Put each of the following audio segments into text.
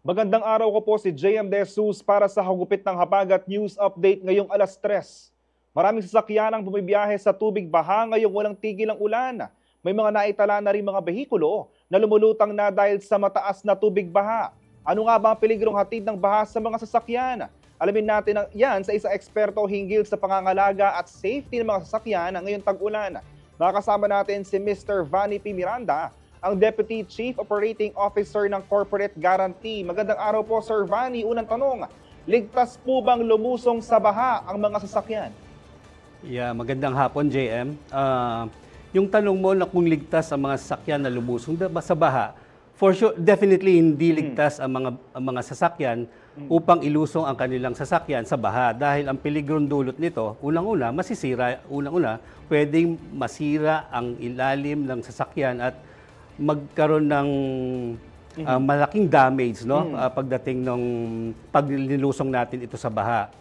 Magandang araw ko po si JM De Jesus para sa Hagupit ng Habagat News Update ngayong alas 3. Maraming sasakyan ang bumibiyahe sa tubig baha ngayong walang tigil ang ulan. May mga naitala na rin mga behikulo na lumulutang na dahil sa mataas na tubig baha. Ano nga ba ang peligrong hatid ng baha sa mga sasakyan? Alamin natin yan sa isang eksperto hinggil sa pangangalaga at safety ng mga sasakyan ngayong tag-ulan. Nakasama natin si Mr. Vanny P. Miranda, ang Deputy Chief Operating Officer ng Corporate Guarantee. Magandang araw po, Sir Vanny. Unang tanong, ligtas po bang lumusong sa baha ang mga sasakyan? Yeah, magandang hapon, JM. Yung tanong mo na kung ligtas ang mga sasakyan na lumusong sa baha, for sure, definitely hindi ligtas ang mga sasakyan upang ilusong ang kanilang sasakyan sa baha. Dahil ang peligrong dulot nito, unang-una, pwedeng masira ang ilalim ng sasakyan at magkaroon ng malaking damage, no? Pagdating ng paglilusong natin ito sa baha.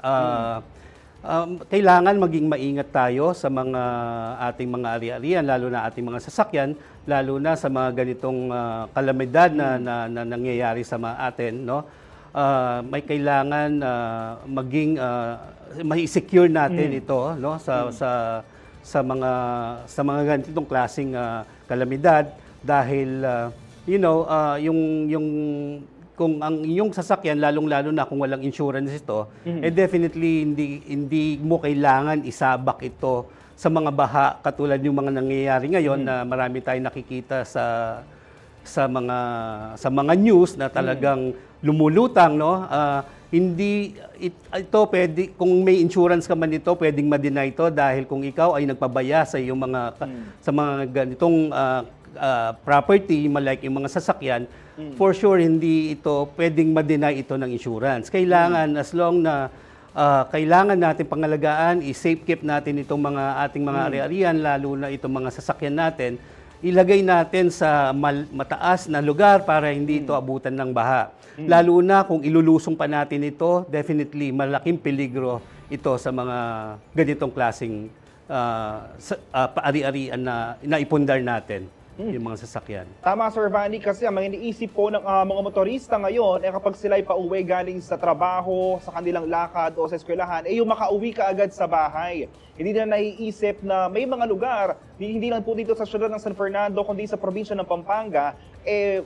Kailangan maging maingat tayo sa mga ating mga ari-arian, lalo na ating mga sasakyan, lalo na sa mga ganitong kalamidad na nangyayari sa mga atin, no? May kailangan maging mai-secure natin ito, no? Sa mga ganitong klaseng kalamidad. Dahil, kung ang inyong sasakyan, lalong-lalo na kung walang insurance ito, definitely hindi mo kailangan isabak ito sa mga baha katulad yung mga nangyayari ngayon na marami tayong nakikita sa mga news na talagang lumulutang, no? Ito pwede, kung may insurance ka man ito, pwedeng ma-deny ito dahil kung ikaw ay nagpabaya sa iyong sa mga ganitong property, like yung mga sasakyan, for sure hindi ito pwedeng ma-deny ito ng insurance. Kailangan, as long na kailangan natin pangalagaan, i-safe keep natin itong ating mga ari-arian, lalo na itong mga sasakyan natin, ilagay natin sa mataas na lugar para hindi ito abutan ng baha. Lalo na kung ilulusong pa natin ito, definitely malaking peligro ito sa mga ganitong klaseng ari-arian na naipundar natin. Yung mga sasakyan. Tama, Sir Vanny, kasi ang mga iniisip po ng mga motorista ngayon, kapag sila ay pauwi galing sa trabaho, sa kanilang lakad o sa eskwelahan, yung makauwi ka agad sa bahay. Hindi na naiisip na may mga lugar, hindi lang po dito sa syudad ng San Fernando, kundi sa probinsya ng Pampanga,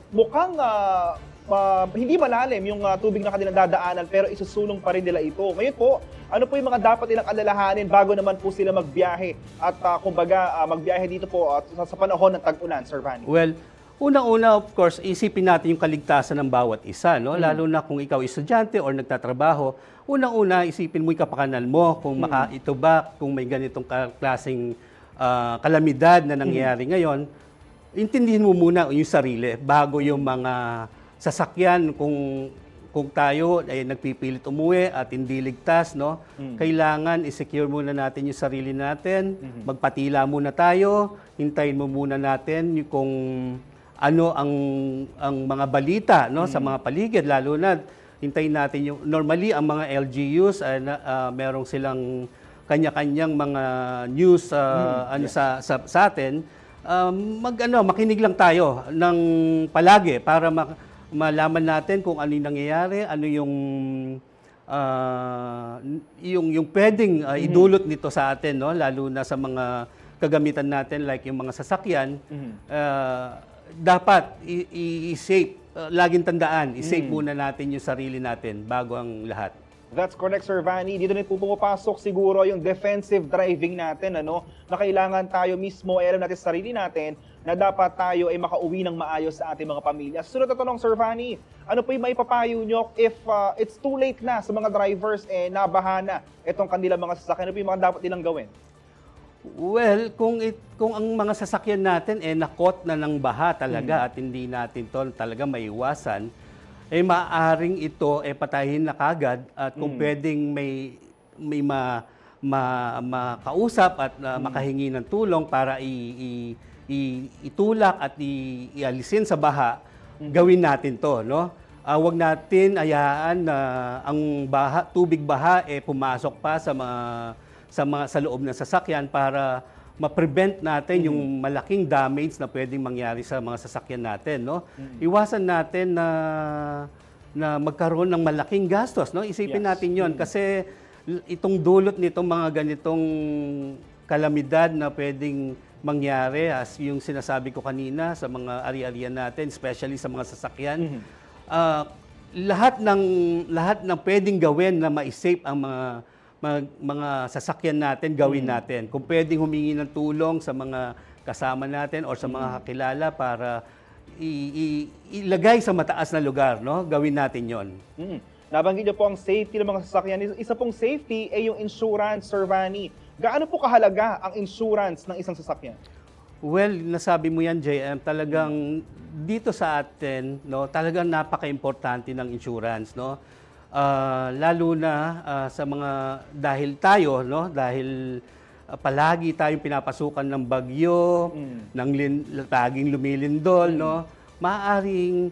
mukhang hindi malalim yung tubig na kanilang dadaanan, pero isusulong pa rin nila ito. Ngayon po, ano po yung mga dapat nilang alalahanin bago naman po sila magbiyahe at magbiyahe dito po sa panahon ng tag-ulan, Sir Vanny? Well, unang-una, of course, isipin natin yung kaligtasan ng bawat isa, no? Lalo na kung ikaw estudyante or nagtatrabaho, unang-una, isipin mo yung kapakanan mo, kung kung may ganitong klaseng kalamidad na nangyayari ngayon, intindihin mo muna yung sarili bago yung mga sasakyan. Kung tayo ay nagpipilit umuwi at hindi ligtas, no? Kailangan i-secure muna natin yung sarili natin, magpatila muna tayo, hintayin mo muna natin kung ano ang mga balita, no, sa mga paligid, lalo na hintayin natin yung normally ang mga LGUs merong silang kanya-kanyang mga news sa atin. Makinig lang tayo ng palagi para malaman natin kung ano yung nangyayari, ano yung pwedeng idulot nito sa atin, no? Lalo na sa mga kagamitan natin like yung mga sasakyan. Dapat i-safe, laging tandaan, i-safe muna natin yung sarili natin bago ang lahat. That's correct, Sir Vanny. Dito na po pumapasok siguro yung defensive driving natin, na kailangan tayo mismo ay alam natin sa sarili natin na dapat tayo ay makauwi ng maayos sa ating mga pamilya. Sunod na tanong, Sir Vanny, ano po yung maipapayo nyo if it's too late na sa mga drivers, nabaha na itong kanilang mga sasakyan? Ano po yung mga dapat nilang gawin? Well, kung ang mga sasakyan natin nakot na ng baha talaga at hindi natin to talaga maiwasan, maaaring ito patayin na kagad at kung pwedeng may makausap at makahingi ng tulong para itulak at ialisin sa baha, gawin natin to, no? Huwag natin hayaan na ang tubig baha pumasok pa sa loob ng sasakyan para ma-prevent natin yung malaking damage na pwedeng mangyari sa mga sasakyan natin, no? Iwasan natin na na magkaroon ng malaking gastos, no? Isipin Yes. natin 'yon kasi itong dulot nitong mga ganitong kalamidad na pwedeng mangyari as yung sinasabi ko kanina sa mga ari-arian natin, especially sa mga sasakyan. ah, lahat ng pwedeng gawin na ma-save ang mga sasakyan natin, gawin natin. Kung pwedeng humingi ng tulong sa mga kasama natin or sa mga kakilala para ilagay sa mataas na lugar, no? Gawin natin 'yon. Nabanggit niyo po ang safety ng mga sasakyan. Isa pong safety ay yung insurance, Sir Vanny. Gaano po kahalaga ang insurance ng isang sasakyan? Well, nasabi mo yan, JM, talagang dito sa atin, no, talagang napaka-importante ng insurance, no? Lalo na sa mga dahil palagi tayong pinapasukan ng bagyo, laging lumilindol, no? Maaaring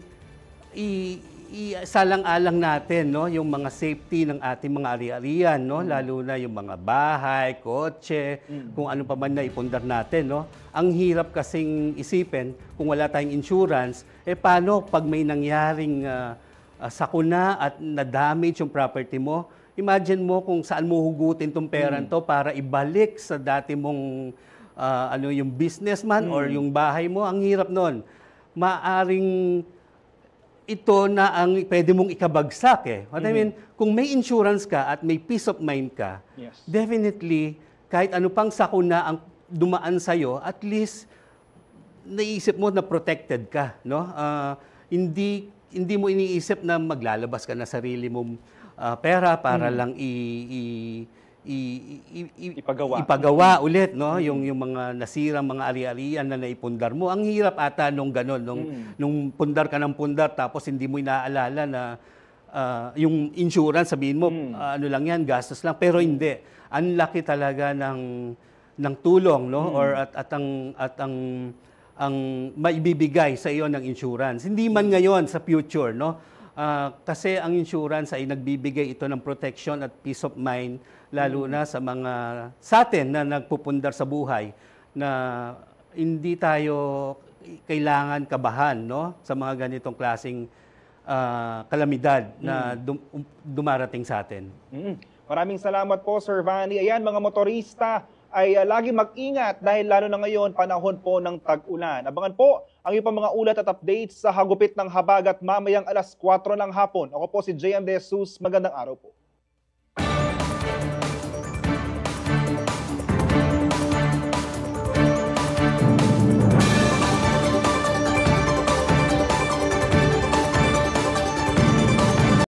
isalang-alang natin, no, yung mga safety ng ating mga ari-arian, no, lalo na yung mga bahay, kotse, kung ano pa man na ipundar natin, no. Ang hirap kasing isipin kung wala tayong insurance, paano pag may nangyaring sakuna at na-damage yung property mo? Imagine mo kung saan mo hugutin tong pera to para ibalik sa dati mong yung businessman or yung bahay mo. Ang hirap nun. Maaring ito na ang pwede mong ikabagsak What I mean, kung may insurance ka at may peace of mind ka, Yes. definitely, kahit ano pang sakuna ang dumaan sa'yo, at least, naisip mo na protected ka, no? Hindi mo iniisip na maglalabas ka na sarili mong pera para lang ipagawa ulit, no? Yung mga nasirang mga ari-arian na naipundar mo. Ang hirap ata nung gano'n, nung pundar ka ng pundar tapos hindi mo inaalala na yung insurance, sabihin mo, ano lang yan, gastos lang. Pero hindi. Ang laki talaga ng tulong, no? Or at ang maibibigay sa iyo ng insurance. Hindi man ngayon sa future, no? Kasi ang insurance ay nagbibigay ito ng protection at peace of mind, lalo na sa atin na nagpupundar sa buhay, na hindi tayo kailangan kabahan, no, sa mga ganitong klaseng kalamidad na dumarating sa atin. Maraming salamat po, Sir Vanny. Ayan, mga motorista ay lagi mag-ingat dahil lalo na ngayon, panahon po ng tag-ulan. Abangan po ang iyong mga ulat at updates sa Hagupit ng Habagat mamayang alas 4 ng hapon. Ako po si JM De Jesus. Magandang araw po.